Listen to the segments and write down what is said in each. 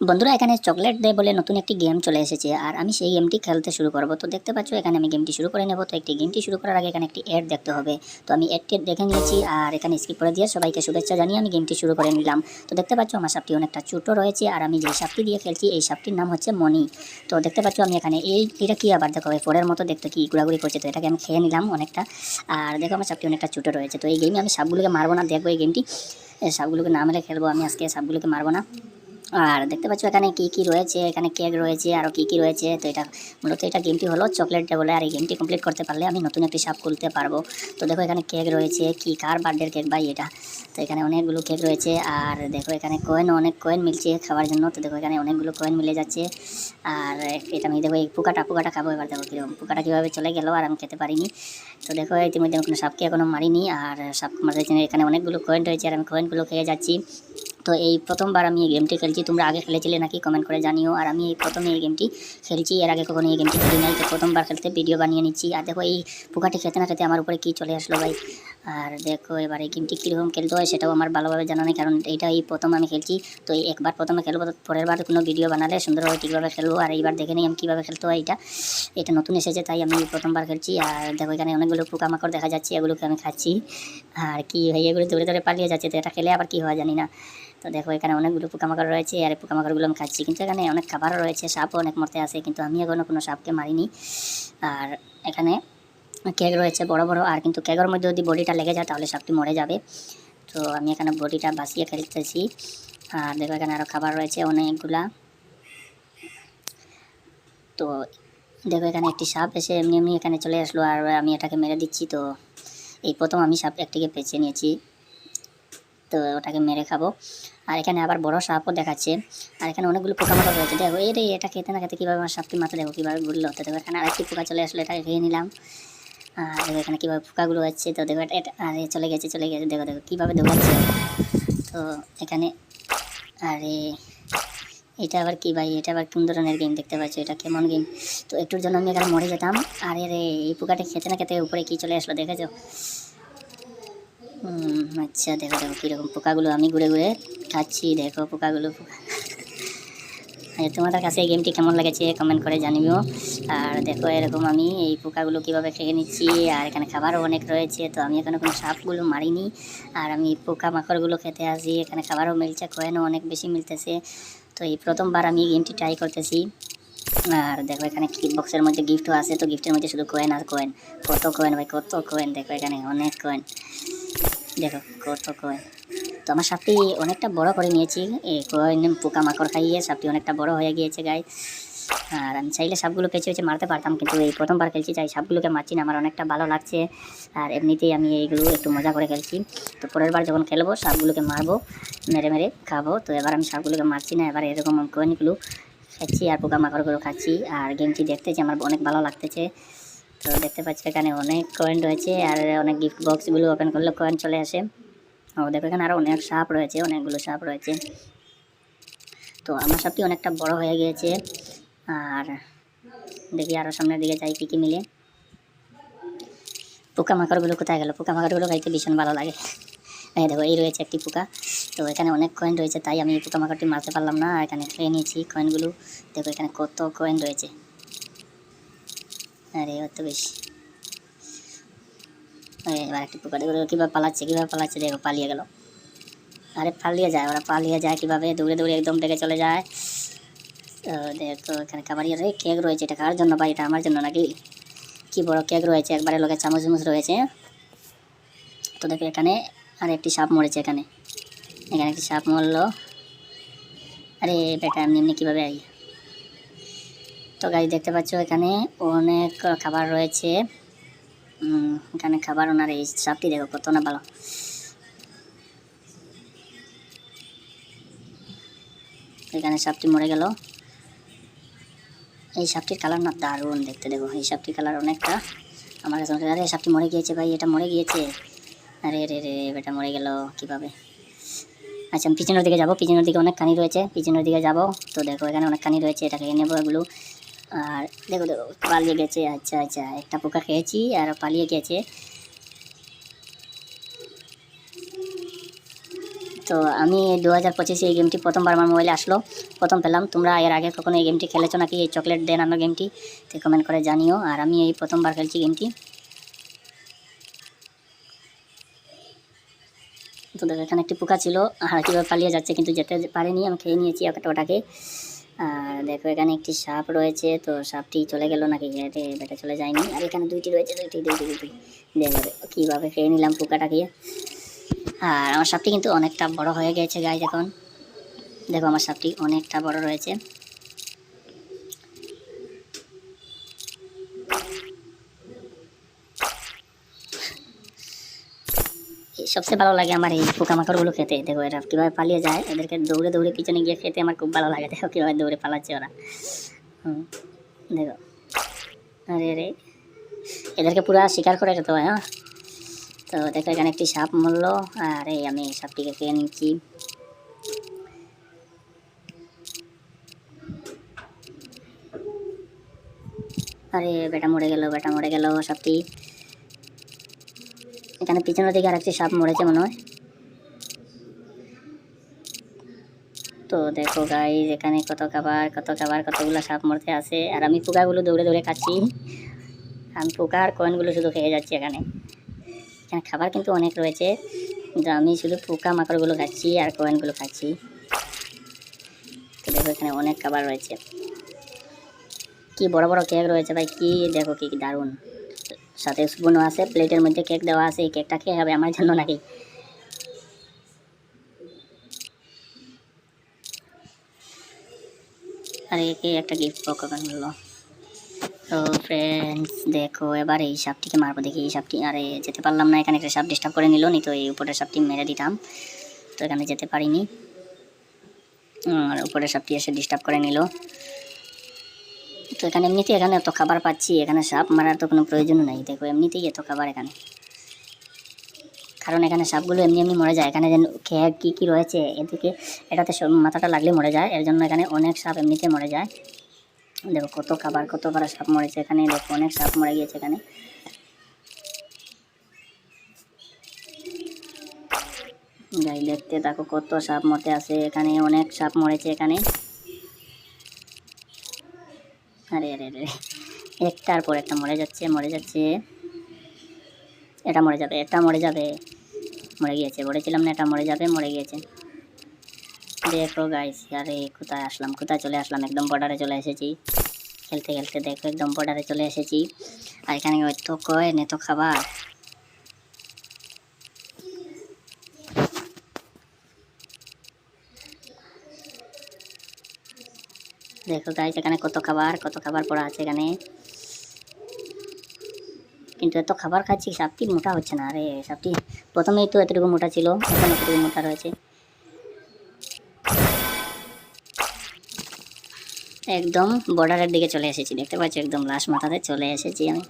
বন্ধুরা এখানে chocolate day বলে নতুন একটি গেম চলে এসেছে আর আমি সেই গেমটি খেলতে শুরু করব। তো দেখতে পাচ্ছ এখানে আমি গেমটি শুরু করে নেব। তো একটি গেমটি শুরু করার আগে এখানে একটি অ্যাড দেখতে হবে। তো আমি অ্যাডটি দেখে নিয়েছি আর এখানে স্কিপ করে দিয়ে সবাইকে শুভেচ্ছা জানিয়ে আমি গেমটি শুরু করে নিলাম। তো দেখতে পাচ্ছ আমার সাপটি অনেকটা ছোটো রয়েছে আর আমি যে সাপটি দিয়ে খেলছি এই সাপটির নাম হচ্ছে মনি। তো দেখতে পাচ্ছ আমি এখানে এটা কি আবার দেখো পরের মতো দেখতে কি ঘোরাঘুরি করছে। তো এটাকে আমি খেয়ে নিলাম অনেকটা। আর দেখো আমার সাপটি অনেকটা ছোটো রয়েছে। তো এই গেমে আমি সাপগুলোকে মারবো না, দেখবো এই গেমটি সাপগুলোকে না মেরে খেলবো। আমি আজকে সাপগুলোকে মারবো না। আর দেখতে পাচ্ছ এখানে কি কি রয়েছে, এখানে কেক রয়েছে আরও কি কি রয়েছে। তো এটা মূলত এটা গেমটি হলো চকলেট ডে বলে। আর এই গেমটি কমপ্লিট করতে পারলে আমি নতুন একটি সাপ খুলতে পারবো। তো দেখো এখানে কেক রয়েছে, কি কার বার্থডের কেক ভাই এটা। তো এখানে অনেকগুলো কেক রয়েছে আর দেখো এখানে অনেক কয়েন মিলছে খাওয়ার জন্য। তো দেখো এখানে অনেকগুলো কয়েন মিলে যাচ্ছে। আর এটা আমি দেখো এই পোকাটা খাবো। এবার দেখো কীরকম পোকাটা কীভাবে চলে গেল আর আমি খেতে পারিনি। তো দেখো ইতিমধ্যে আমি কোনো সাপকে এখনও মারিনি আর সাপ মারার জন্য এখানে অনেকগুলো কয়েন রয়েছে আর আমি কয়েনগুলো খেয়ে যাচ্ছি। তো এই প্রথমবার আমি এই গেমটি খেলছি। তোমরা আগে খেলেছিলে নাকি কমেন্ট করে জানিও। আর আমি এই প্রথমে এই গেমটি খেলছি, এর আগে কখনো এই গেমটি খেলি নাই। তো প্রথমবার খেলতে ভিডিও বানিয়ে নিচ্ছি। আর দেখো এই পোকাটি খেতে না খেতে আমার উপরে কী চলে আসলো ভাই। আর দেখো এবার এই গেমটি কীরকম খেলতে হয় সেটাও আমার ভালোভাবে জানা নেই, কারণ এইটা এই প্রথম আমি খেলছি। তো এই একবার প্রথমে খেলবো, তো পরের বার কোনো ভিডিও বানালে সুন্দরভাবে ঠিকভাবে খেলবো। আর এইবার দেখে নিই আমি কীভাবে খেলতে হয়। এটা নতুন এসেছে তাই আমি প্রথমবার খেলছি। আর দেখো এখানে অনেকগুলো পোকামাকড় দেখা যাচ্ছে, এগুলোকে আমি খাচ্ছি। আর কি ভাই এগুলো দৌড়ে দৌড়ে পালিয়ে যাচ্ছে। তো এটা খেলে আবার কী হয় জানি না। তো দেখো এখানে অনেকগুলো পোকামাকড় রয়েছে আর এই পোকামাকড়গুলো আমি খাচ্ছি। কিন্তু এখানে অনেক খাবারও রয়েছে, সাপও অনেক মরতে আছে, কিন্তু আমি এখনও কোনো সাপকে মারিনি। আর এখানে কেক রয়েছে বড় বড়, আর কিন্তু কেকের মধ্যে যদি বডিটা লেগে যায় তাহলে সাপটি মরে যাবে। তো আমি এখানে বডিটা বাঁচিয়ে খেলতেছি। আর দেখো এখানে আরও খাবার রয়েছে অনেকগুলা। তো দেখো এখানে একটি সাপ এসে এমনি এমনি এখানে চলে আসলো আর আমি এটাকে মেরে দিচ্ছি। তো এই প্রথম আমি সাপ একটিকে বেছে নিয়েছি, তো ওটাকে মেরে খাবো। আর এখানে আবার বড় সাপও দেখাচ্ছে। আর এখানে অনেকগুলো পোকামাকড় রয়েছে। দেখো এটা খেতে না খেতে কীভাবে আমার সাপটি মাথা দেখো কীভাবে ঘুরলো। তো দেখো এখানে আরেকটি পোকা চলে আসলো, এটাকে খেয়ে নিলাম। আর দেখো এখানে কীভাবে পোকাগুলো হচ্ছে। তো দেখো এটা আরে চলে গেছে দেখো দেখো কীভাবে দৌড়াচ্ছে। তো এখানে আরে এটা আবার কি ভাই, এটা আবার কোন ধরনের গেম দেখতে পাচ্ছ, এটা কেমন গেম। তো একটুর জন্য আমি এখানে মরে যেতাম। আরে রে এই পোকাটা খেতে না খেতে উপরে কি চলে আসলো দেখেছো। আচ্ছা দেখো দেখো কীরকম পোকাগুলো আমি ঘুরে ঘুরে খাচ্ছি। দেখো পোকাগুলো তোমাদের কাছে এই গেমটি কেমন লেগেছে কমেন্ট করে জানিও। আর দেখো এরকম আমি এই পোকাগুলো কীভাবে খেয়ে নিচ্ছি। আর এখানে খাবারও অনেক রয়েছে। তো আমি এখানে কোনো সাপগুলো মারিনি আর আমি পোকা মাকড়গুলো খেতে আসি। এখানে খাবারও মিলছে, কয়েনও অনেক বেশি মিলতেছে। তো এই প্রথমবার আমি গেমটি ট্রাই করতেছি। আর দেখো এখানে বক্সের মধ্যে গিফটও আছে। তো গিফটের মধ্যে শুধু কয়েন আর কয়েন, কত কয়েন ভাই কত কয়েন। দেখো এখানে অনেক কয়েন, দেখো কত কয়েন। তো আমার সাপটি অনেকটা বড় করে নিয়েছি এই কয়েন পোকামাকড় খাইয়ে। সাপটি অনেকটা বড় হয়ে গিয়েছে গাই। আর আমি চাইলে সাপগুলো পেঁচে পেঁচে মারতে পারতাম, কিন্তু এই প্রথমবার খেলছি চাই সাপগুলোকে মারছি না, আমার অনেকটা ভালো লাগছে। আর এমনিতেই আমি এইগুলো একটু মজা করে খেলছি। তো পরের বার যখন খেলবো সাপগুলোকে মারবো, মেরে মেরে খাবো। তো এবার আমি সাপগুলোকে মারছি না, এবার এরকম কয়েনগুলো খাচ্ছি আর পোকামাকড়গুলো খাচ্ছি। আর গেমটি দেখতেছি আমার অনেক ভালো লাগতেছে। তো দেখতে পাচ্ছি এখানে অনেক কয়েন রয়েছে আর অনেক গিফট বক্সগুলো ওপেন করলে কয়েন চলে আসে। ও দেখো এখানে আরও অনেক সাপ রয়েছে, অনেকগুলো সাপ রয়েছে। তো আমার সাপটি অনেকটা বড় হয়ে গিয়েছে। আর দেখি আরও সামনের দিকে যাই কী কী মিলে। পোকামাকড়গুলো কোথায় গেল, পোকামাকড়গুলো খাইতে ভীষণ ভালো লাগে। এই দেখো এই রয়েছে একটি পোকা। তো এখানে অনেক কয়েন রয়েছে তাই আমি এই পোকামাকড়টি মারতে পারলাম না, এখানে খেয়ে নিয়েছি কয়েনগুলো। দেখো এখানে কত কয়েন রয়েছে, আরে অত বেশি। এবার একটি পোকা দেখো কীভাবে পালাচ্ছে দেখো পালিয়ে গেল। আরে পালিয়ে যায়, ওরা পালিয়ে যায় কীভাবে, দৌড়ে দৌড়ে একদম ডেকে চলে যায়। দেখো এখানে খাবারই কেক রয়েছে, এটা কার জন্য ভাই, এটা আমার জন্য নাকি। কি বড় কেক রয়েছে, একবারে লোকের চামচ রয়েছে। তো দেখো এখানে আর একটি সাপ মরেছে, এখানে একটি সাপ মরলো। আরে বেটা এমনি এমনি কীভাবে আই। তো গাইস দেখতে পাচ্ছ এখানে অনেক খাবার রয়েছে। এখানে খাবার ওনার এই সাপটি দেখো কত না ভালো। এখানে সাপটি মরে গেল। এই সাপটির কালার না দারুণ দেখতে, দেখো এই সাপটির কালার অনেকটা আমার কাছে। আরে সাপটি মরে গিয়েছে ভাই, এটা মরে গিয়েছে। আরে রে রে বেটা মরে গেল কীভাবে। আচ্ছা আমি পিছনের দিকে যাবো, পিছনের দিকে অনেক কানি রয়েছে, পিছনের দিকে যাবো। তো দেখো এখানে অনেক কানি রয়েছে, এটা খেয়ে নেবো এগুলো। আর দেখো দেখো পালিয়ে গেছে। আচ্ছা আচ্ছা একটা পোকা খেয়েছি আর পালিয়ে গেছে। তো আমি 2025 এই গেমটি প্রথমবার আমার মোবাইলে আসলো, প্রথম পেলাম। তোমরা এর আগে কখনো এই গেমটি খেলেছো নাকি, এই চকলেট ডে নামের গেমটি, তো কমেন্ট করে জানিও। আর আমি এই প্রথমবার খেলছি গেমটি। তো দেখো এখানে একটি পোকা ছিল, আর কীভাবে পালিয়ে যাচ্ছে কিন্তু যেতে পারেনি, আমি খেয়ে নিয়েছি ওটাকে। আর দেখো এখানে একটি সাপ রয়েছে, তো সাপটি চলে গেল নাকি, বেটা চলে যায়নি। আর এখানে দুইটি রয়েছে, দুইটি দেখো কীভাবে খেয়ে নিলাম পোকাটাকে। আর আমার সাপটি কিন্তু অনেকটা বড় হয়ে গেছে গাইজ। এখন দেখো আমার সাপটি অনেকটা বড় রয়েছে। সবচেয়ে ভালো লাগে আমার এই পোকামাকড়গুলো খেতে। দেখো এরা কীভাবে পালিয়ে যায়, এদেরকে দৌড়ে দৌড়ে পিছনে গিয়ে খেতে আমার খুব ভালো লাগে। দেখো কীভাবে দৌড়ে পালাচ্ছে ওরা। দেখো আরে রে, এদেরকে পুরো শিকার করে যেতে হয়। হ্যাঁ, তো দেখো এখানে একটি সাপ মরলো, আর এই আমি সাপটিকে খেয়ে নিচ্ছি। আরে বেটা মরে গেল সাপটি। এখানে পিছনের দিকে আর একটি সাপ মরেছে মনে হয়। তো দেখো গাইজ এখানে কত খাবার কতগুলো সাপ মরতে আছে, আর আমি পোকাগুলো দৌড়ে দৌড়ে খাচ্ছি। আমি পোকা আর কয়েনগুলো শুধু খেয়ে যাচ্ছি। এখানে খাবার কিন্তু অনেক রয়েছে, কিন্তু আমি শুধু পোকা মাকড়গুলো খাচ্ছি আর কয়েনগুলো খাচ্ছি। তো দেখো এখানে অনেক খাবার রয়েছে, কি বড় বড় কেক রয়েছে ভাই, কি দেখো কি দারুণ। সাথে স্পুনও আছে, প্লেটের মধ্যে কেক দেওয়া আছে। এই কেকটা খেয়ে হবে আমার জন্য নাকি। আর একে একটা গিফট পকেট মিললো। তো ফ্রেন্ডস দেখো এবার এই সাপটিকে মারবো, দেখি এই সাপটি, আরে যেতে পারলাম না। এখানে একটা সাপ ডিস্টার্ব করে নিল, নি তো এই উপরের সাপটি মেরে দিতাম। তো এখানে যেতে পারিনি, আর উপরের সাপটি এসে ডিস্টার্ব করে নিল। তো এখানে এমনিতেই এখানে এত খাবার পাচ্ছি, এখানে সাপ মারার তো কোনো প্রয়োজন নাই। দেখো এমনিতেই এত খাবার এখানে, কারণ এখানে সাপগুলো এমনি এমনি মরে যায়। এখানে যেন খেয়ে কী রয়েছে এদিকে, এটাতে মাথাটা লাগলে মরে যায়, এর জন্য এখানে অনেক সাপ এমনিতে মরে যায়। দেখো কত খাবার কত বড় সাপ মরেছে এখানে, দেখো অনেক সাপ মরে গিয়েছে এখানে। যাই দেখতে দেখো কত সাপ মরতে আছে এখানে, অনেক সাপ মরেছে এখানে। আরে আরে আরে, একটার পর একটা মরে যাচ্ছে এটা মরে যাবে, মরে গিয়েছে। বলেছিলাম না এটা মরে যাবে, মরে গিয়েছে। দেখো গাইস, আরে কোথায় চলে আসলাম, একদম বর্ডারে চলে এসেছি খেলতে খেলতে। দেখো একদম বর্ডারে চলে এসেছি, আর এখানে এত কয়েন এত খাবার। দেখো গাইস এখানে কত খাবার পড়া আছে এখানে, কিন্তু এত খাবার খাচ্ছি সাপটি মোটা হচ্ছে না। আরে সাপটি প্রথমেই তো এতটুকু মোটা ছিল, এখন এতটুকু মোটা রয়েছে। একদম বর্ডারের দিকে চলে এসেছি, দেখতে পাচ্ছি একদম লাস্ট মাথাতে চলে এসেছি আমি।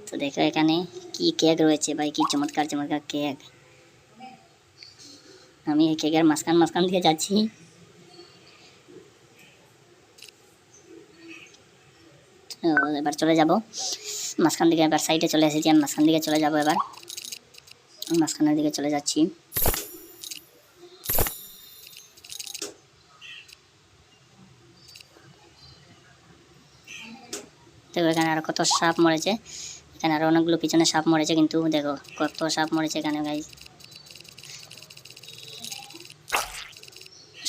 তো দেখো এখানে কি কেক রয়েছে ভাই, কি চমৎকার কেক। আমি এই কেকের মাঝখান দিয়ে যাচ্ছি। এবার চলে যাব মাঝখান দিকে, এবার সাইডে চলে এসেছি আমি, মাঝখান দিকে চলে যাব। এবার মাঝখানের দিকে চলে যাচ্ছি। দেখো এখানে আরো কত সাপ মরেছে, এখানে আরো অনেকগুলো পিছনে সাপ মরেছে, কিন্তু দেখো কত সাপ মরেছে এখানে গাইস।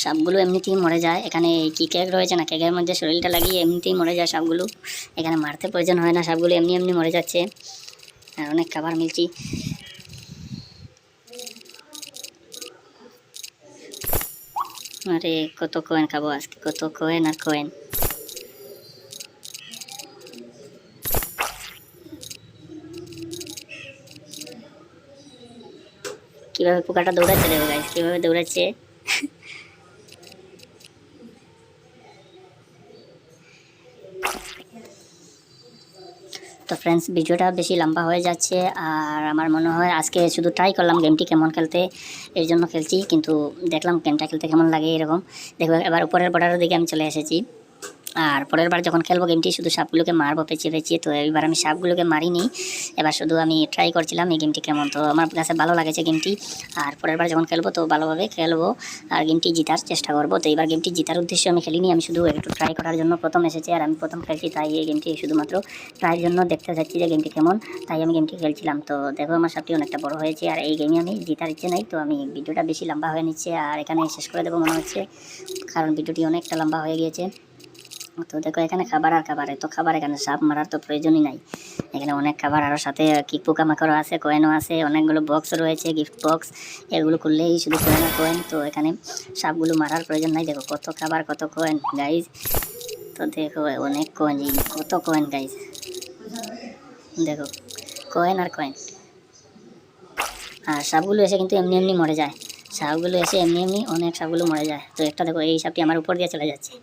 সাপগুলো এমনিতেই মরে যায়। এখানে কি কেক রয়েছে না, কেকের মধ্যে শরীরটা লাগিয়ে এমনিতেই মরে যায় সাপগুলো। এখানে মারতে প্রয়োজন হয় না, সাপগুলো এমনি এমনি মরে যাচ্ছে। আর অনেক খাবার মিলছি। আরে কত কয়েন খাবো আজকে, কত কয়েন আর কয়েন। কিভাবে পোকাটা দৌড়াচ্ছে দেখো গাইস, কিভাবে দৌড়াচ্ছে। তো ফ্রেন্ডস ভিডিওটা বেশি লম্বা হয়ে যাচ্ছে, আর আমার মনে হয় আজকে শুধু ট্রাই করলাম গেমটি কেমন খেলতে, এর জন্য খেলছি। কিন্তু দেখলাম গেমটা খেলতে কেমন লাগে এরকম। দেখো এবার উপরের বর্ডারের দিকে আমি চলে এসেছি, আর পরের বার যখন খেলবো গেমটি শুধু সাপগুলোকে মারবো পেঁচিয়ে পেঁচিয়ে। তো এইবার আমি সাপগুলোকে মারিনি, এবার শুধু আমি ট্রাই করছিলাম এই গেমটি কেমন। তো আমার কাছে ভালো লাগেছে গেমটি, আর পরের বার যখন খেলবো তো ভালোভাবে খেলবো আর গেমটি জেতার চেষ্টা করবো। তো এইবার গেমটি জেতার উদ্দেশ্যে আমি খেলিনি, আমি শুধু একটু ট্রাই করার জন্য প্রথম এসেছি আর আমি প্রথম খেলছি, তাই এই গেমটি শুধুমাত্র ট্রাইয়ের জন্য দেখতে চাচ্ছি যে গেমটি কেমন, তাই আমি গেমটি খেলছিলাম। তো দেখো আমার সাপটি অনেকটা বড় হয়েছে আর এই গেমে আমি জেতার ইচ্ছে নাই। তো আমি ভিডিওটা বেশি লম্বা হয়ে নিচ্ছে আর এখানে শেষ করে দেবো মনে হচ্ছে, কারণ ভিডিওটি অনেকটা লম্বা হয়ে গিয়েছে। তো দেখো এখানে খাবার আর খাবার, এত খাবার, এখানে সাপ মারার তো প্রয়োজনই নাই। এখানে অনেক খাবার, আরও সাথে কি পোকামাকড়ও আছে, কয়েনও আছে, অনেকগুলো বক্স রয়েছে, গিফট বক্স, এগুলো করলেই শুধু কয়েন আর কয়েন। তো এখানে সাপগুলো মারার প্রয়োজন নাই। দেখো কত খাবার, কত কয়েন গাইজ। তো দেখো অনেক কয়েন, কত কয়েন গাইজ, দেখো কয়েন আর কয়েন। আর সাপগুলো এসে কিন্তু এমনি এমনি মরে যায়, সাপগুলো এসে এমনি এমনি অনেক সাপগুলো মরে যায়। তো একটা দেখো এই সাপটি আমার উপর দিয়ে চলে যাচ্ছে।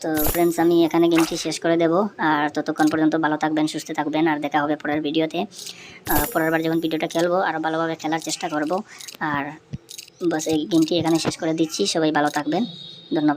তো ফ্রেন্ডস আমি এখানে গেমটি শেষ করে দেব, আর ততক্ষণ পর্যন্ত ভালো থাকবেন, সুস্থ থাকবেন, আর দেখা হবে পরের ভিডিওতে। পরের বার যখন ভিডিওটা খেলবো আরও ভালোভাবে খেলার চেষ্টা করব। আর বাস এই গেমটি এখানে শেষ করে দিচ্ছি, সবাই ভালো থাকবেন, ধন্যবাদ।